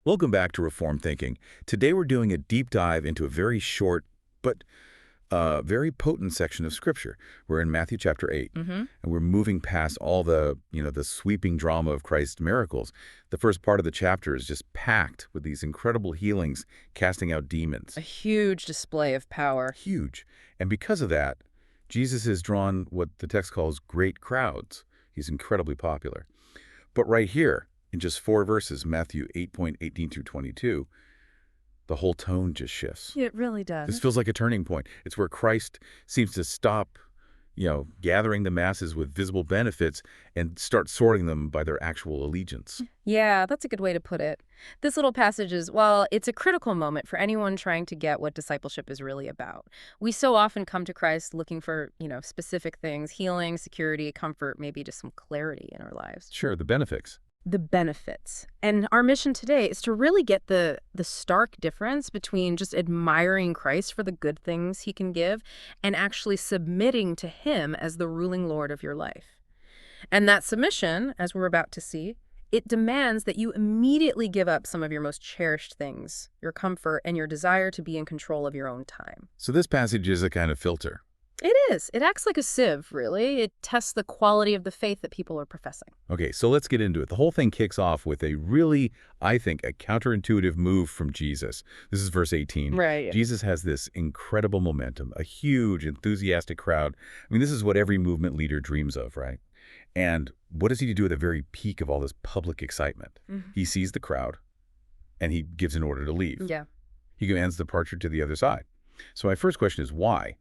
Welcome back to Reform Thinking. Today we're doing a deep dive into a very short but very potent section of Scripture. We're in Matthew chapter 8, and we're moving past all the sweeping drama of Christ's miracles. The first part of the chapter is just packed with these incredible healings, casting out demons. A huge display of power. Huge. And because of that, Jesus has drawn what the text calls great crowds. He's incredibly popular. But right here, in just 4 verses, Matthew 8:18 through 22, the whole tone just shifts. It really does. This feels like a turning point. It's where Christ seems to stop, gathering the masses with visible benefits and start sorting them by their actual allegiance. Yeah, that's a good way to put it. This little passage is, well, it's a critical moment for anyone trying to get what discipleship is really about. We so often come to Christ looking for, specific things, healing, security, comfort, maybe just some clarity in our lives. Sure, the benefits. The benefits. And our mission today is to really get the stark difference between just admiring Christ for the good things he can give and actually submitting to him as the ruling Lord of your life. And that submission, as we're about to see, it demands that you immediately give up some of your most cherished things, your comfort and your desire to be in control of your own time. So this passage is a kind of filter. It is. It acts like a sieve, really. It tests the quality of the faith that people are professing. Okay, so let's get into it. The whole thing kicks off with a really, I think, a counterintuitive move from Jesus. This is verse 18. Right. Jesus has this incredible momentum, a huge, enthusiastic crowd. I mean, this is what every movement leader dreams of, right? And what does he do at the very peak of all this public excitement? He sees the crowd, and he gives an order to leave. Yeah. He commands departure to the other side. So my first question is why?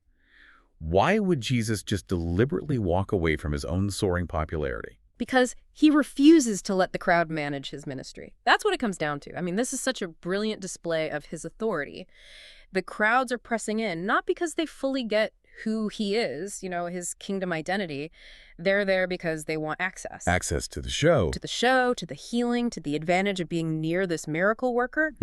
Why would Jesus just deliberately walk away from his own soaring popularity? Because he refuses to let the crowd manage his ministry. That's what it comes down to. I mean, this is such a brilliant display of his authority. The crowds are pressing in, not because they fully get who he is, his kingdom identity. They're there because they want access. Access to the show. To the show, to the healing, to the advantage of being near this miracle worker.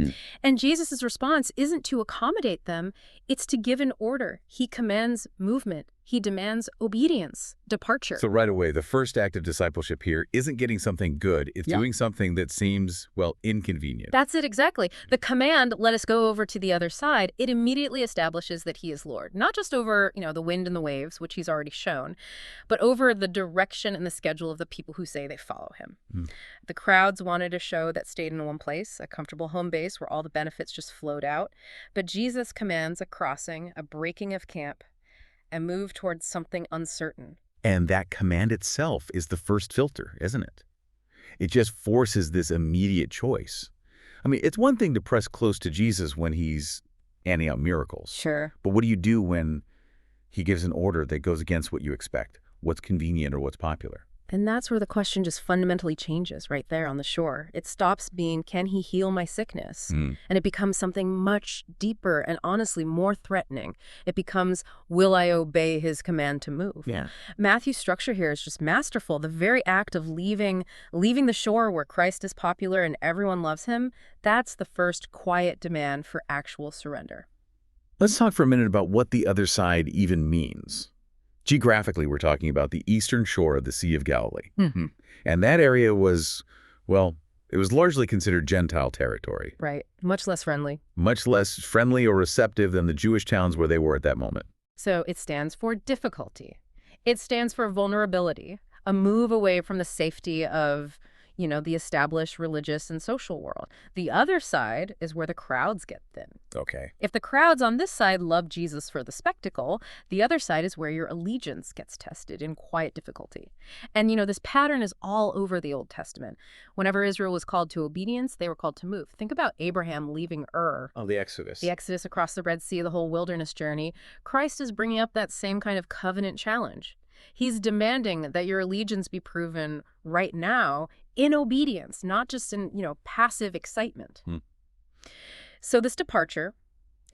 And Jesus' response isn't to accommodate them, it's to give an order. He commands movement. He demands obedience, departure. So right away, the first act of discipleship here isn't getting something good. It's doing something that seems, inconvenient. That's it, exactly. The command, let us go over to the other side, it immediately establishes that he is Lord. Not just over, the wind and the waves, which he's already shown, but over the direction and the schedule of the people who say they follow him. The crowds wanted a show that stayed in one place, a comfortable home base where all the benefits just flowed out. But Jesus commands a crossing, a breaking of camp, and move towards something uncertain. And that command itself is the first filter, isn't it? It just forces this immediate choice. I mean, it's one thing to press close to Jesus when he's handing out miracles. Sure. But what do you do when he gives an order that goes against what you expect, what's convenient or what's popular? And that's where the question just fundamentally changes right there on the shore. It stops being, can he heal my sickness? And it becomes something much deeper and honestly more threatening. It becomes, will I obey his command to move? Yeah. Matthew's structure here is just masterful. The very act of leaving the shore where Christ is popular and everyone loves him, that's the first quiet demand for actual surrender. Let's talk for a minute about what the other side even means. Geographically, we're talking about the eastern shore of the Sea of Galilee. And that area was, it was largely considered Gentile territory. Right. Much less friendly. Much less friendly or receptive than the Jewish towns where they were at that moment. So it stands for difficulty. It stands for vulnerability, a move away from the safety of, the established religious and social world. The other side is where the crowds get thin. Okay. If the crowds on this side love Jesus for the spectacle, the other side is where your allegiance gets tested in quiet difficulty. And, this pattern is all over the Old Testament. Whenever Israel was called to obedience, they were called to move. Think about Abraham leaving Ur. Oh, the Exodus. The Exodus across the Red Sea, the whole wilderness journey. Christ is bringing up that same kind of covenant challenge. He's demanding that your allegiance be proven right now in obedience, not just in, passive excitement. So this departure,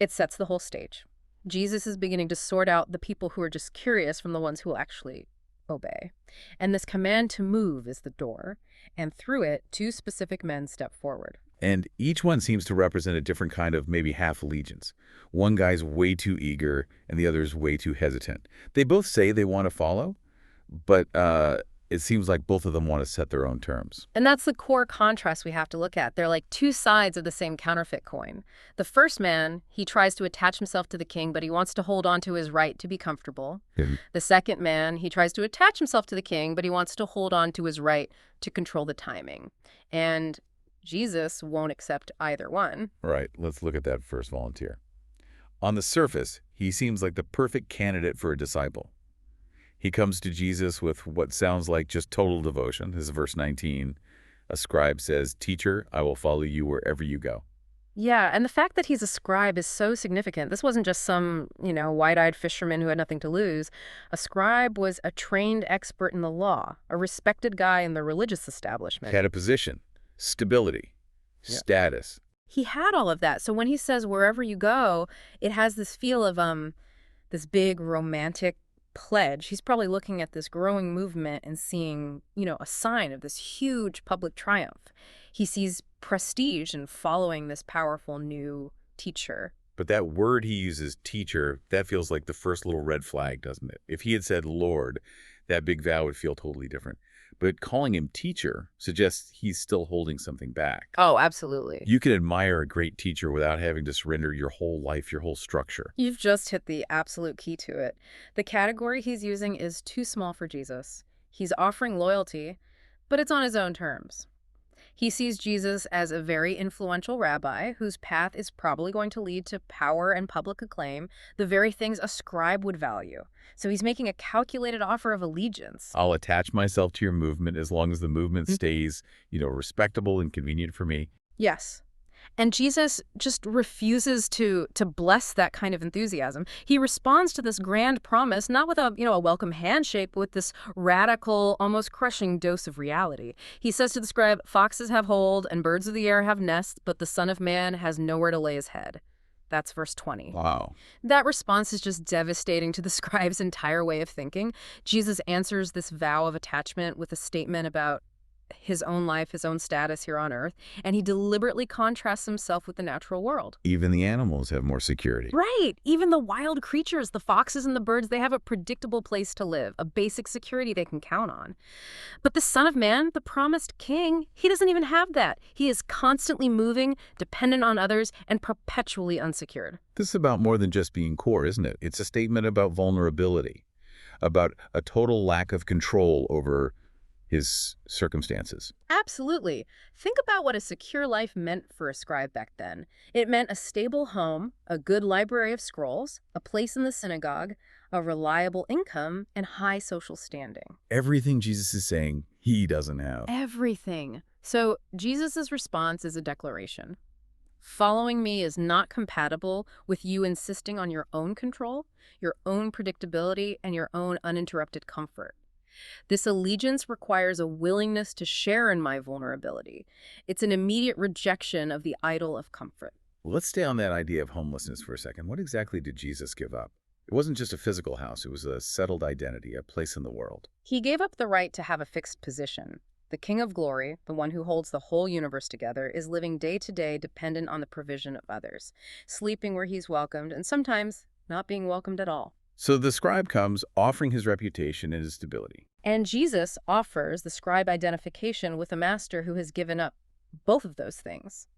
it sets the whole stage. Jesus is beginning to sort out the people who are just curious from the ones who will actually obey. And this command to move is the door, and through it, 2 specific men step forward. And each one seems to represent a different kind of maybe half allegiance. One guy's way too eager, and the other's way too hesitant. They both say they want to follow, but It seems like both of them want to set their own terms. And that's the core contrast we have to look at. They're like two sides of the same counterfeit coin. The first man, he tries to attach himself to the king, but he wants to hold on to his right to be comfortable. Mhm. The second man, he tries to attach himself to the king, but he wants to hold on to his right to control the timing. And Jesus won't accept either one. Right, let's look at that first volunteer. On the surface, he seems like the perfect candidate for a disciple. He comes to Jesus with what sounds like just total devotion. This is verse 19. A scribe says, "Teacher, I will follow you wherever you go." Yeah, and the fact that he's a scribe is so significant. This wasn't just some, wide-eyed fisherman who had nothing to lose. A scribe was a trained expert in the law, a respected guy in the religious He establishment. had a position, stability, Yeah. status. He had all of that. So when he says wherever you go, it has this feel of this big romantic pledge. He's probably looking at this growing movement and seeing, a sign of this huge public triumph. He sees prestige in following this powerful new teacher. But that word he uses, teacher, that feels like the first little red flag, doesn't it? If he had said Lord, that big vow would feel totally different. But calling him teacher suggests he's still holding something back. Oh, absolutely. You can admire a great teacher without having to surrender your whole life, your whole structure. You've just hit the absolute key to it. The category he's using is too small for Jesus. He's offering loyalty, but it's on his own terms. He sees Jesus as a very influential rabbi whose path is probably going to lead to power and public acclaim, the very things a scribe would value. So he's making a calculated offer of allegiance. I'll attach myself to your movement as long as the movement stays, respectable and convenient for me. Yes. And Jesus just refuses to bless that kind of enthusiasm. He responds to this grand promise, not with a welcome handshake, but with this radical, almost crushing dose of reality. He says to the scribe, "Foxes have hold and birds of the air have nests, but the Son of Man has nowhere to lay his head." That's verse 20. Wow. That response is just devastating to the scribe's entire way of thinking. Jesus answers this vow of attachment with a statement about his own life, his own status here on earth, and he deliberately contrasts himself with the natural world. Even the animals have more security. Right. Even the wild creatures, the foxes and the birds, they have a predictable place to live, a basic security they can count on. But the Son of Man, the promised king, he doesn't even have that. He is constantly moving, dependent on others, and perpetually unsecured. This is about more than just being core, isn't it? It's a statement about vulnerability, about a total lack of control over his circumstances. Absolutely. Think about what a secure life meant for a scribe back then. It meant a stable home, a good library of scrolls, a place in the synagogue, a reliable income, and high social standing. Everything Jesus is saying, he doesn't have. Everything. So Jesus' response is a declaration. Following me is not compatible with you insisting on your own control, your own predictability, and your own uninterrupted comfort. This allegiance requires a willingness to share in my vulnerability. It's an immediate rejection of the idol of comfort. Let's stay on that idea of homelessness for a second. What exactly did Jesus give up? It wasn't just a physical house. It was a settled identity, a place in the world. He gave up the right to have a fixed position. The King of Glory, the one who holds the whole universe together, is living day to day dependent on the provision of others, sleeping where he's welcomed, and sometimes not being welcomed at all. So the scribe comes, offering his reputation and his stability. And Jesus offers the scribe identification with a master who has given up both of those things.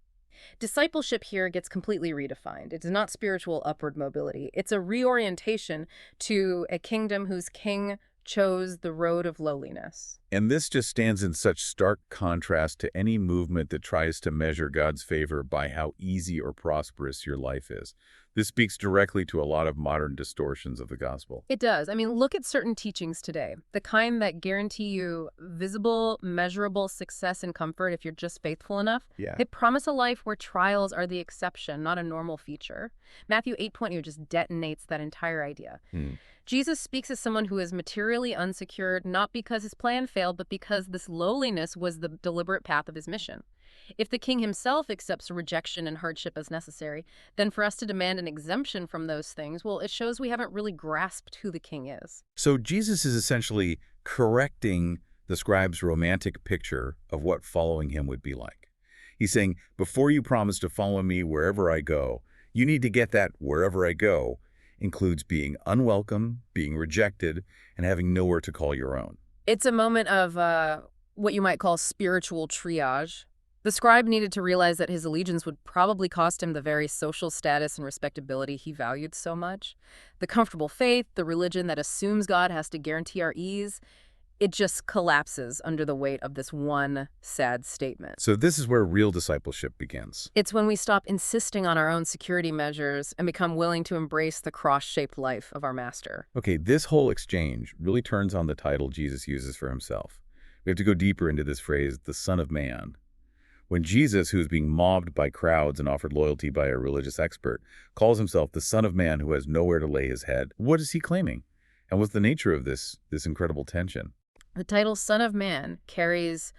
Discipleship here gets completely redefined. It's not spiritual upward mobility. It's a reorientation to a kingdom whose king chose the road of lowliness. And this just stands in such stark contrast to any movement that tries to measure God's favor by how easy or prosperous your life is. This speaks directly to a lot of modern distortions of the gospel. It does. I mean, look at certain teachings today, the kind that guarantee you visible, measurable success and comfort if you're just faithful enough. Yeah. They promise a life where trials are the exception, not a normal feature. Matthew 8:20 just detonates that entire idea. Jesus speaks as someone who is materially unsecured, not because his plan failed, but because this lowliness was the deliberate path of his mission. If the king himself accepts rejection and hardship as necessary, then for us to demand an exemption from those things, well, it shows we haven't really grasped who the king is. So Jesus is essentially correcting the scribe's romantic picture of what following him would be like. He's saying, before you promise to follow me wherever I go, you need to get that wherever I go includes being unwelcome, being rejected, and having nowhere to call your own. It's a moment of what you might call spiritual triage. The scribe needed to realize that his allegiance would probably cost him the very social status and respectability he valued so much. The comfortable faith, the religion that assumes God has to guarantee our ease, it just collapses under the weight of this one sad statement. So this is where real discipleship begins. It's when we stop insisting on our own security measures and become willing to embrace the cross-shaped life of our master. Okay, this whole exchange really turns on the title Jesus uses for himself. We have to go deeper into this phrase, the Son of Man. When Jesus, who is being mobbed by crowds and offered loyalty by a religious expert, calls himself the Son of Man who has nowhere to lay his head, what is he claiming? And what's the nature of this incredible tension? The title Son of Man carries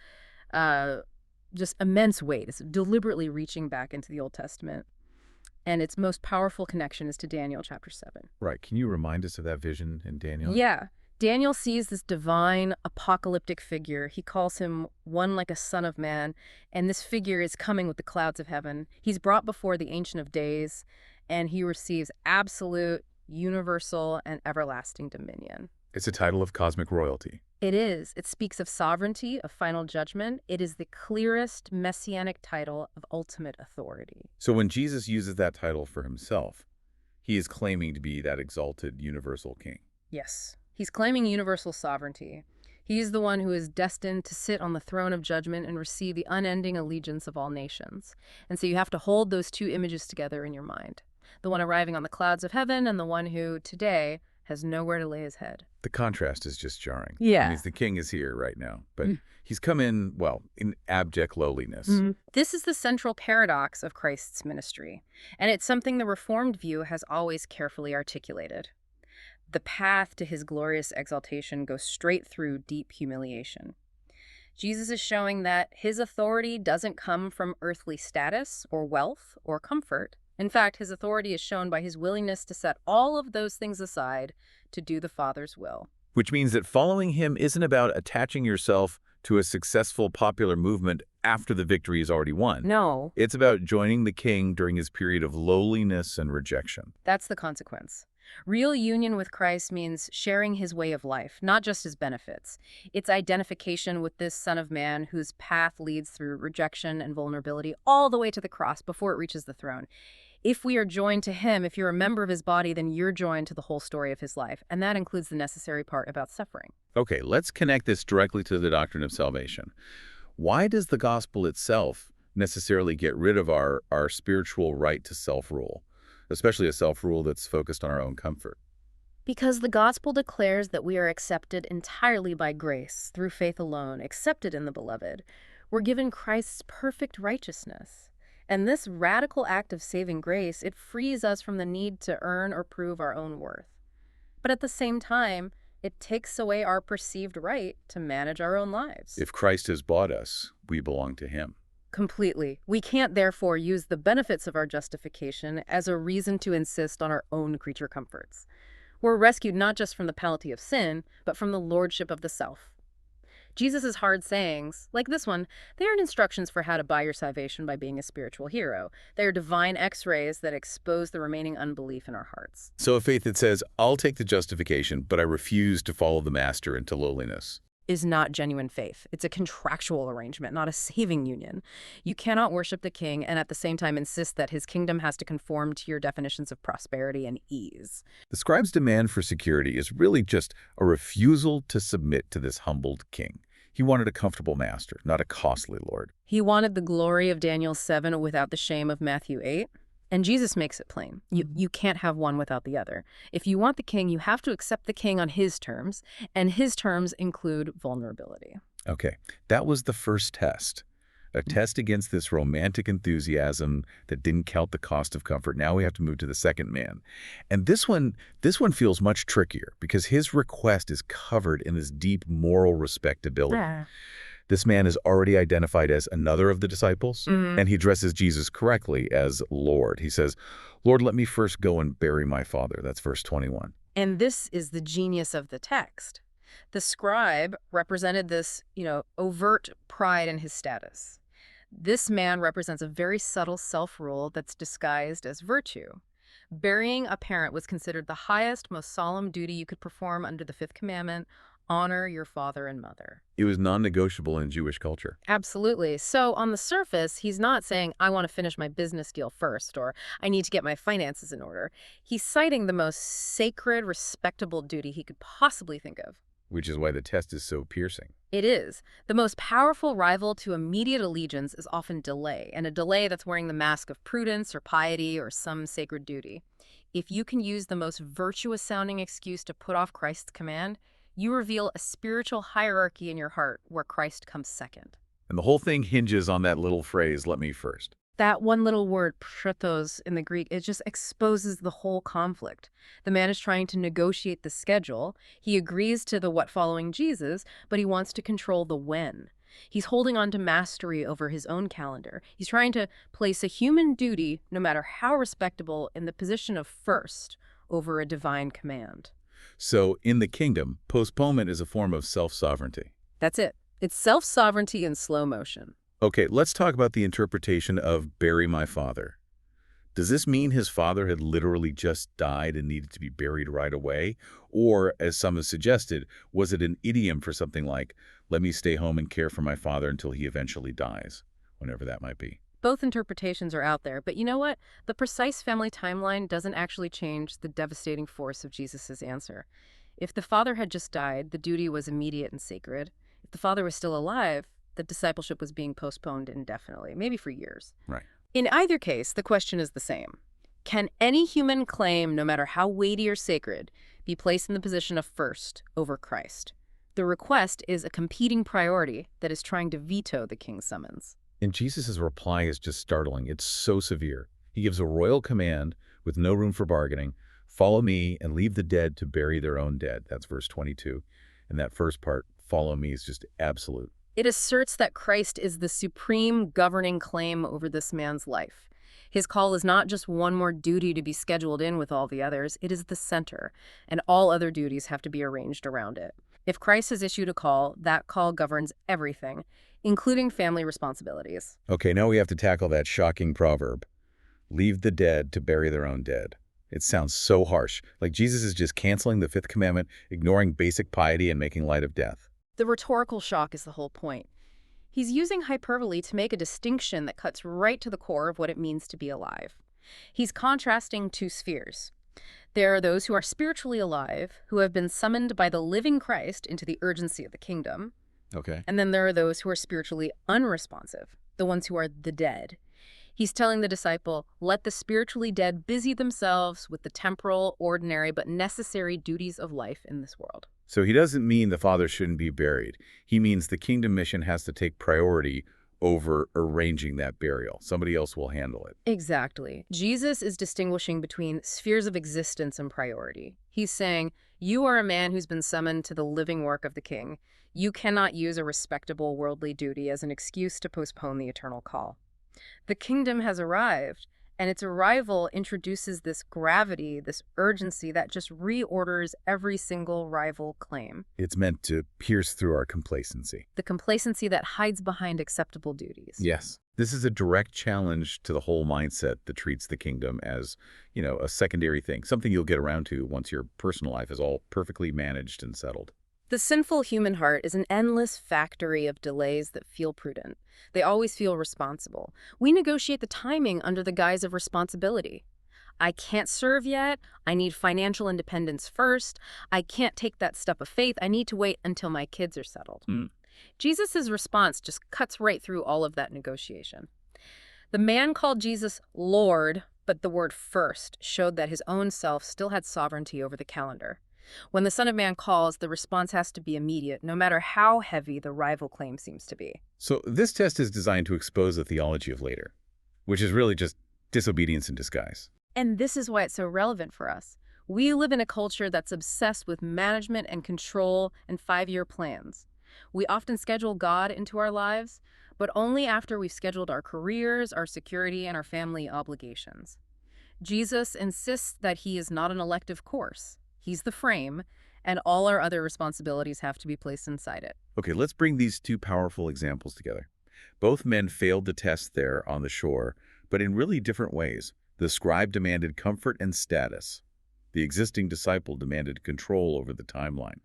just immense weight. It's deliberately reaching back into the Old Testament. And its most powerful connection is to Daniel chapter 7. Right. Can you remind us of that vision in Daniel? Yeah. Daniel sees this divine apocalyptic figure. He calls him one like a son of man, and this figure is coming with the clouds of heaven. He's brought before the Ancient of Days, and he receives absolute, universal, and everlasting dominion. It's a title of cosmic royalty. It is. It speaks of sovereignty, of final judgment. It is the clearest messianic title of ultimate authority. So when Jesus uses that title for himself, he is claiming to be that exalted universal king. Yes. He's claiming universal sovereignty. He's the one who is destined to sit on the throne of judgment and receive the unending allegiance of all nations. And so you have to hold those two images together in your mind. The one arriving on the clouds of heaven and the one who, today, has nowhere to lay his head. The contrast is just jarring. Yeah. It means the king is here right now, but he's come in, well, in abject lowliness. This is the central paradox of Christ's ministry, and it's something the Reformed view has always carefully articulated. The path to his glorious exaltation goes straight through deep humiliation. Jesus is showing that his authority doesn't come from earthly status or wealth or comfort. In fact, his authority is shown by his willingness to set all of those things aside to do the Father's will. Which means that following him isn't about attaching yourself to a successful popular movement after the victory is already won. No. It's about joining the king during his period of lowliness and rejection. That's the consequence. Real union with Christ means sharing his way of life, not just his benefits. It's identification with this Son of Man whose path leads through rejection and vulnerability all the way to the cross before it reaches the throne. If we are joined to him, if you're a member of his body, then you're joined to the whole story of his life. And that includes the necessary part about suffering. Okay, let's connect this directly to the doctrine of salvation. Why does the gospel itself necessarily get rid of our spiritual right to self-rule, especially a self-rule that's focused on our own comfort? Because the gospel declares that we are accepted entirely by grace, through faith alone, accepted in the beloved. We're given Christ's perfect righteousness. And this radical act of saving grace, it frees us from the need to earn or prove our own worth. But at the same time, it takes away our perceived right to manage our own lives. If Christ has bought us, we belong to him. Completely. We can't therefore use the benefits of our justification as a reason to insist on our own creature comforts. We're rescued not just from the penalty of sin, but from the lordship of the self. Jesus' hard sayings, like this one, they aren't instructions for how to buy your salvation by being a spiritual hero. They are divine x-rays that expose the remaining unbelief in our hearts. So a faith that says, I'll take the justification, but I refuse to follow the master into lowliness, is not genuine faith. It's a contractual arrangement, not a saving union. You cannot worship the king and at the same time insist that his kingdom has to conform to your definitions of prosperity and ease. The scribe's demand for security is really just a refusal to submit to this humbled king. He wanted a comfortable master, not a costly lord. He wanted the glory of Daniel 7 without the shame of Matthew 8. And Jesus makes it plain. You can't have one without the other. If you want the king, you have to accept the king on his terms, and his terms include vulnerability. Okay, that was the first test. A test against this romantic enthusiasm that didn't count the cost of comfort. Now we have to move to the second man. And this one feels much trickier because his request is covered in this deep moral respectability. This man is already identified as another of the disciples, and he addresses Jesus correctly as Lord. He says, Lord, let me first go and bury my father. That's verse 21. And this is the genius of the text. The scribe represented this, overt pride in his status. This man represents a very subtle self-rule that's disguised as virtue. Burying a parent was considered the highest, most solemn duty you could perform under the fifth commandment, Honor your father and mother. It was non-negotiable in Jewish culture. Absolutely. So on the surface, he's not saying, I want to finish my business deal first, or I need to get my finances in order. He's citing the most sacred, respectable duty he could possibly think of. Which is why the test is so piercing. It is. The most powerful rival to immediate allegiance is often delay, and a delay that's wearing the mask of prudence or piety or some sacred duty. If you can use the most virtuous-sounding excuse to put off Christ's command, you reveal a spiritual hierarchy in your heart where Christ comes second. And the whole thing hinges on that little phrase, let me first. That one little word, protos, in the Greek, it just exposes the whole conflict. The man is trying to negotiate the schedule. He agrees to the what following Jesus, but he wants to control the when. He's holding on to mastery over his own calendar. He's trying to place a human duty, no matter how respectable, in the position of first over a divine command. So, in the kingdom, postponement is a form of self-sovereignty. That's it. It's self-sovereignty in slow motion. Okay, let's talk about the interpretation of bury my father. Does this mean his father had literally just died and needed to be buried right away? Or, as some have suggested, was it an idiom for something like, let me stay home and care for my father until he eventually dies, whenever that might be? Both interpretations are out there, but you know what? The precise family timeline doesn't actually change the devastating force of Jesus' answer. If the father had just died, the duty was immediate and sacred. If the father was still alive, the discipleship was being postponed indefinitely, maybe for years. Right. In either case, the question is the same. Can any human claim, no matter how weighty or sacred, be placed in the position of first over Christ? The request is a competing priority that is trying to veto the king's summons. And Jesus' reply is just startling. It's so severe. He gives a royal command with no room for bargaining. Follow me and leave the dead to bury their own dead. That's verse 22. And that first part, follow me, is just absolute. It asserts that Christ is the supreme governing claim over this man's life. His call is not just one more duty to be scheduled in with all the others. It is the center, and all other duties have to be arranged around it. If Christ has issued a call, that call governs everything, including family responsibilities. Okay, now we have to tackle that shocking proverb. Leave the dead to bury their own dead. It sounds so harsh, like Jesus is just canceling the fifth commandment, ignoring basic piety, and making light of death. The rhetorical shock is the whole point. He's using hyperbole to make a distinction that cuts right to the core of what it means to be alive. He's contrasting two spheres. There are those who are spiritually alive, who have been summoned by the living Christ into the urgency of the kingdom. Okay. And then there are those who are spiritually unresponsive, the ones who are the dead. He's telling the disciple, let the spiritually dead busy themselves with the temporal, ordinary, but necessary duties of life in this world. So he doesn't mean the father shouldn't be buried. He means the kingdom mission has to take priority over arranging that burial. Somebody else will handle it. Exactly. Jesus is distinguishing between spheres of existence and priority. He's saying, you are a man who's been summoned to the living work of the king. You cannot use a respectable worldly duty as an excuse to postpone the eternal call. The kingdom has arrived, and its arrival introduces this gravity, this urgency that just reorders every single rival claim. It's meant to pierce through our complacency. The complacency that hides behind acceptable duties. Yes. This is a direct challenge to the whole mindset that treats the kingdom as, a secondary thing, something you'll get around to once your personal life is all perfectly managed and settled. The sinful human heart is an endless factory of delays that feel prudent. They always feel responsible. We negotiate the timing under the guise of responsibility. I can't serve yet. I need financial independence first. I can't take that step of faith. I need to wait until my kids are settled. Jesus' response just cuts right through all of that negotiation. The man called Jesus Lord, but the word first showed that his own self still had sovereignty over the calendar. When the Son of Man calls, the response has to be immediate, no matter how heavy the rival claim seems to be. So this test is designed to expose the theology of later, which is really just disobedience in disguise. And this is why it's so relevant for us. We live in a culture that's obsessed with management and control and 5-year plans. We often schedule God into our lives, but only after we've scheduled our careers, our security, and our family obligations. Jesus insists that he is not an elective course. He's the frame, and all our other responsibilities have to be placed inside it. Okay, let's bring these two powerful examples together. Both men failed the test there on the shore, but in really different ways. The scribe demanded comfort and status. The existing disciple demanded control over the timeline.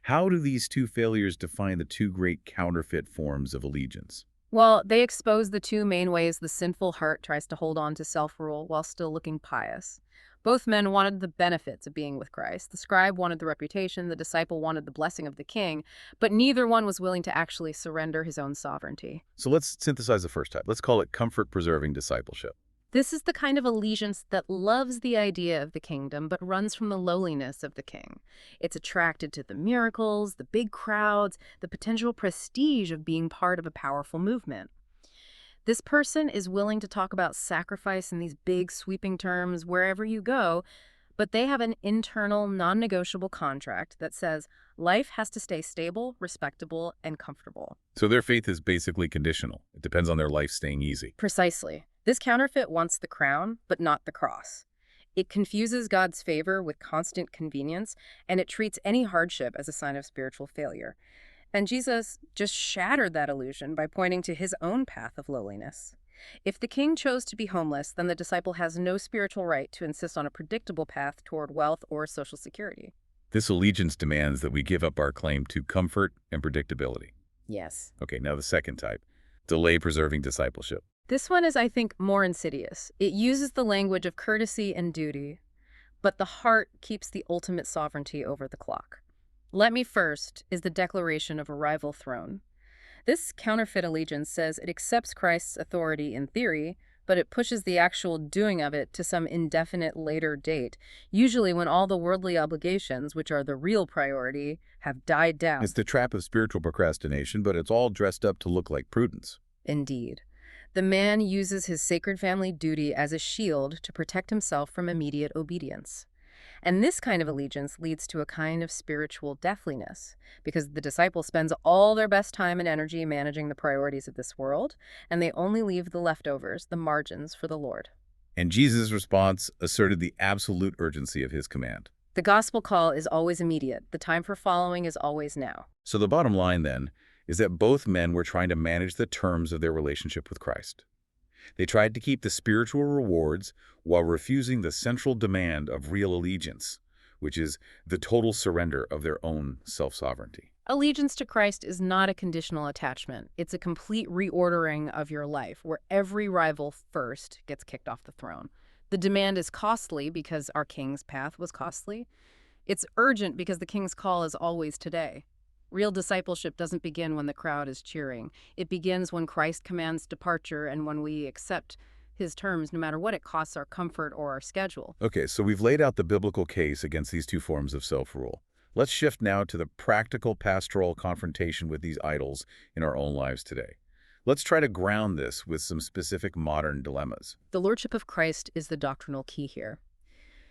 How do these two failures define the two great counterfeit forms of allegiance? Well, they expose the two main ways the sinful heart tries to hold on to self-rule while still looking pious. Both men wanted the benefits of being with Christ. The scribe wanted the reputation, the disciple wanted the blessing of the king, but neither one was willing to actually surrender his own sovereignty. So let's synthesize the first type. Let's call it comfort-preserving discipleship. This is the kind of allegiance that loves the idea of the kingdom but runs from the lowliness of the king. It's attracted to the miracles, the big crowds, the potential prestige of being part of a powerful movement. This person is willing to talk about sacrifice in these big, sweeping terms wherever you go, but they have an internal, non-negotiable contract that says life has to stay stable, respectable, and comfortable. So their faith is basically conditional. It depends on their life staying easy. Precisely. This counterfeit wants the crown, but not the cross. It confuses God's favor with constant convenience, and it treats any hardship as a sign of spiritual failure. And Jesus just shattered that illusion by pointing to his own path of lowliness. If the king chose to be homeless, then the disciple has no spiritual right to insist on a predictable path toward wealth or social security. This allegiance demands that we give up our claim to comfort and predictability. Yes. Okay, now the second type, delay-preserving discipleship. This one is, I think, more insidious. It uses the language of courtesy and duty, but the heart keeps the ultimate sovereignty over the clock. Let me first is the declaration of a rival throne. This counterfeit allegiance says it accepts Christ's authority in theory, but it pushes the actual doing of it to some indefinite later date, usually when all the worldly obligations, which are the real priority, have died down. It's the trap of spiritual procrastination, but it's all dressed up to look like prudence. Indeed. The man uses his sacred family duty as a shield to protect himself from immediate obedience. And this kind of allegiance leads to a kind of spiritual deathliness, because the disciple spends all their best time and energy managing the priorities of this world, and they only leave the leftovers, the margins, for the Lord. And Jesus' response asserted the absolute urgency of his command. The gospel call is always immediate. The time for following is always now. So the bottom line, then, is that both men were trying to manage the terms of their relationship with Christ. They tried to keep the spiritual rewards while refusing the central demand of real allegiance, which is the total surrender of their own self-sovereignty. Allegiance to Christ is not a conditional attachment. It's a complete reordering of your life, where every rival first gets kicked off the throne. The demand is costly because our king's path was costly. It's urgent because the king's call is always today. Real discipleship doesn't begin when the crowd is cheering. It begins when Christ commands departure and when we accept his terms, no matter what it costs our comfort or our schedule. Okay, so we've laid out the biblical case against these two forms of self-rule. Let's shift now to the practical pastoral confrontation with these idols in our own lives today. Let's try to ground this with some specific modern dilemmas. The lordship of Christ is the doctrinal key here.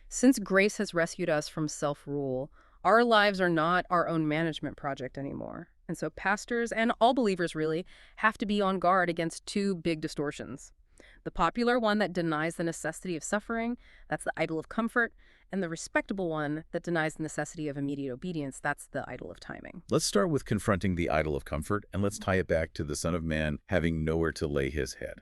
Since grace has rescued us from self-rule, our lives are not our own management project anymore. And so pastors, and all believers really, have to be on guard against two big distortions. The popular one that denies the necessity of suffering, that's the idol of comfort, and the respectable one that denies the necessity of immediate obedience, that's the idol of timing. Let's start with confronting the idol of comfort, and let's tie it back to the Son of Man having nowhere to lay his head.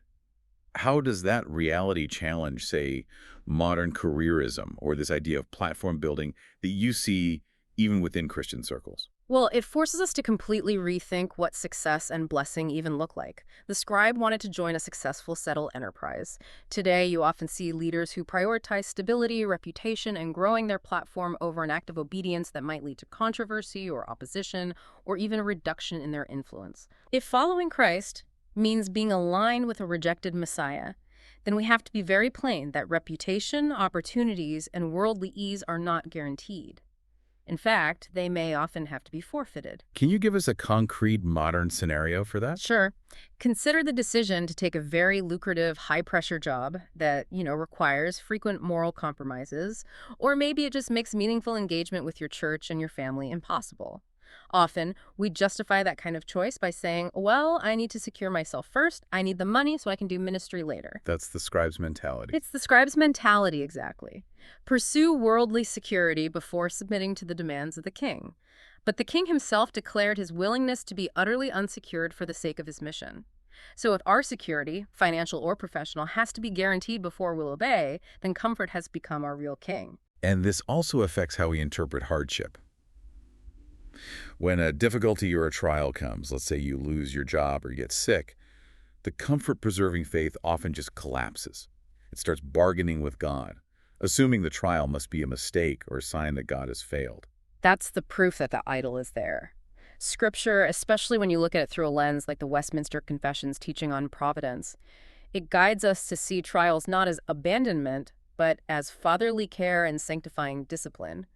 How does that reality challenge, say, modern careerism or this idea of platform building that you see even within Christian circles? Well, it forces us to completely rethink what success and blessing even look like. The scribe wanted to join a successful, settled enterprise. Today, you often see leaders who prioritize stability, reputation, and growing their platform over an act of obedience that might lead to controversy or opposition, or even a reduction in their influence. If following Christ means being aligned with a rejected Messiah, then we have to be very plain that reputation, opportunities, and worldly ease are not guaranteed. In fact, they may often have to be forfeited. Can you give us a concrete modern scenario for that? Sure. Consider the decision to take a very lucrative, high-pressure job that, requires frequent moral compromises, or maybe it just makes meaningful engagement with your church and your family impossible. Often, we justify that kind of choice by saying, well, I need to secure myself first. I need the money so I can do ministry later. That's the scribe's mentality. It's the scribe's mentality, exactly. Pursue worldly security before submitting to the demands of the king. But the king himself declared his willingness to be utterly unsecured for the sake of his mission. So if our security, financial or professional, has to be guaranteed before we'll obey, then comfort has become our real king. And this also affects how we interpret hardship. When a difficulty or a trial comes, let's say you lose your job or you get sick, the comfort-preserving faith often just collapses. It starts bargaining with God, assuming the trial must be a mistake or a sign that God has failed. That's the proof that the idol is there. Scripture, especially when you look at it through a lens like the Westminster Confession's teaching on providence, it guides us to see trials not as abandonment, but as fatherly care and sanctifying discipline.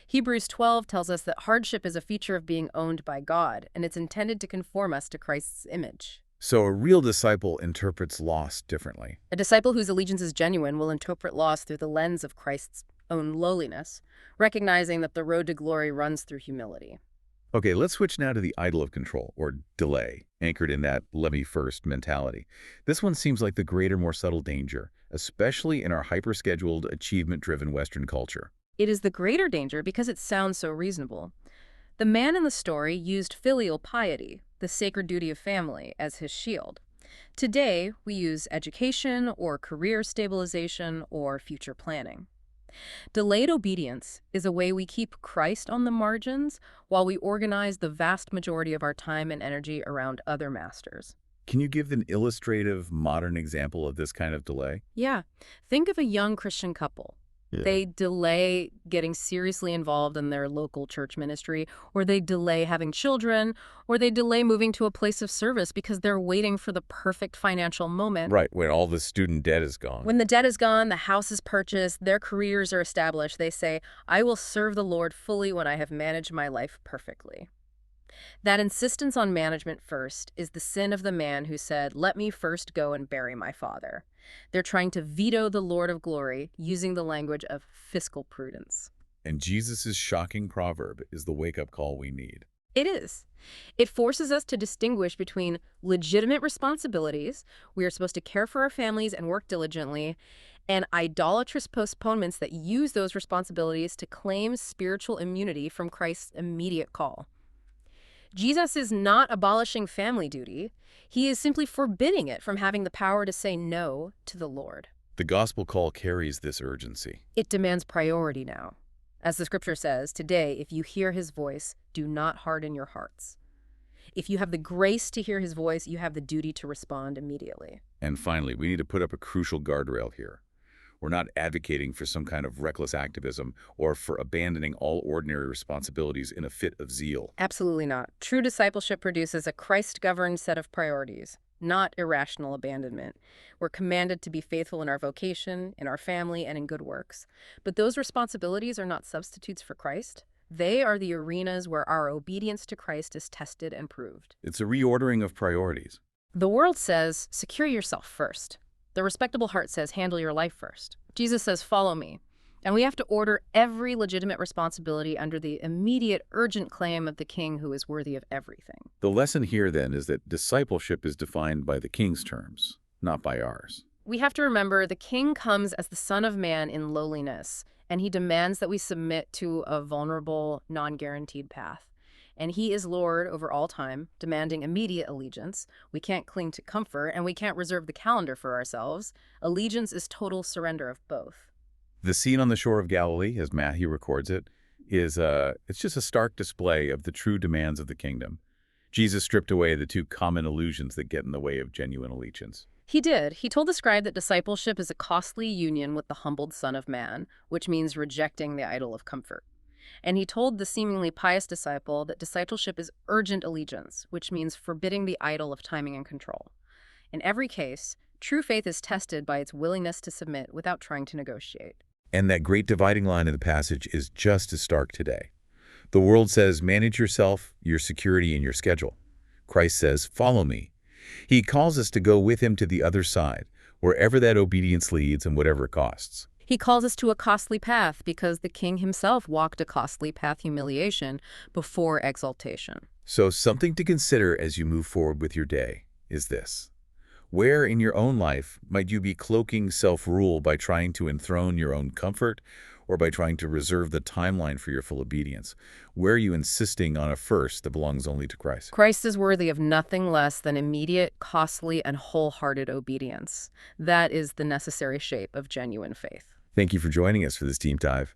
Hebrews 12 tells us that hardship is a feature of being owned by God, and it's intended to conform us to Christ's image. So a real disciple interprets loss differently. A disciple whose allegiance is genuine will interpret loss through the lens of Christ's own lowliness, recognizing that the road to glory runs through humility. Okay, let's switch now to the idol of control, or delay, anchored in that let me first mentality. This one seems like the greater, more subtle danger, especially in our hyper-scheduled, achievement-driven Western culture. It is the greater danger because it sounds so reasonable. The man in the story used filial piety, the sacred duty of family, as his shield. Today, we use education or career stabilization or future planning. Delayed obedience is a way we keep Christ on the margins while we organize the vast majority of our time and energy around other masters. Can you give an illustrative, modern example of this kind of delay? Yeah, think of a young Christian couple. Yeah. They delay getting seriously involved in their local church ministry, or they delay having children, or they delay moving to a place of service because they're waiting for the perfect financial moment. Right, when all the student debt is gone. When the debt is gone, the house is purchased, their careers are established, they say, I will serve the Lord fully when I have managed my life perfectly. That insistence on management first is the sin of the man who said, let me first go and bury my father. They're trying to veto the Lord of glory using the language of fiscal prudence. And Jesus' shocking proverb is the wake-up call we need. It is. It forces us to distinguish between legitimate responsibilities, we are supposed to care for our families and work diligently, and idolatrous postponements that use those responsibilities to claim spiritual immunity from Christ's immediate call. Jesus is not abolishing family duty. He is simply forbidding it from having the power to say no to the Lord. The gospel call carries this urgency. It demands priority now. As the scripture says, today, if you hear his voice, do not harden your hearts. If you have the grace to hear his voice, you have the duty to respond immediately. And finally, we need to put up a crucial guardrail here. We're not advocating for some kind of reckless activism or for abandoning all ordinary responsibilities in a fit of zeal. Absolutely not. True discipleship produces a Christ-governed set of priorities, not irrational abandonment. We're commanded to be faithful in our vocation, in our family, and in good works. But those responsibilities are not substitutes for Christ. They are the arenas where our obedience to Christ is tested and proved. It's a reordering of priorities. The world says, secure yourself first. The respectable heart says, handle your life first. Jesus says, follow me. And we have to order every legitimate responsibility under the immediate, urgent claim of the King who is worthy of everything. The lesson here, then, is that discipleship is defined by the King's terms, not by ours. We have to remember the King comes as the Son of Man in lowliness, and he demands that we submit to a vulnerable, non-guaranteed path. And he is Lord over all time, demanding immediate allegiance. We can't cling to comfort, and we can't reserve the calendar for ourselves. Allegiance is total surrender of both. The scene on the shore of Galilee, as Matthew records it, it's just a stark display of the true demands of the kingdom. Jesus stripped away the two common illusions that get in the way of genuine allegiance. He did. He told the scribe that discipleship is a costly union with the humbled Son of Man, which means rejecting the idol of comfort. And he told the seemingly pious disciple that discipleship is urgent allegiance, which means forbidding the idol of timing and control. In every case, true faith is tested by its willingness to submit without trying to negotiate. And that great dividing line in the passage is just as stark today. The world says, manage yourself, your security, and your schedule. Christ says, follow me. He calls us to go with him to the other side, wherever that obedience leads and whatever it costs. He calls us to a costly path because the King himself walked a costly path humiliation before exaltation. So something to consider as you move forward with your day is this. Where in your own life might you be cloaking self-rule by trying to enthrone your own comfort or by trying to reserve the timeline for your full obedience? Where are you insisting on a first that belongs only to Christ? Christ is worthy of nothing less than immediate, costly, and wholehearted obedience. That is the necessary shape of genuine faith. Thank you for joining us for this deep dive.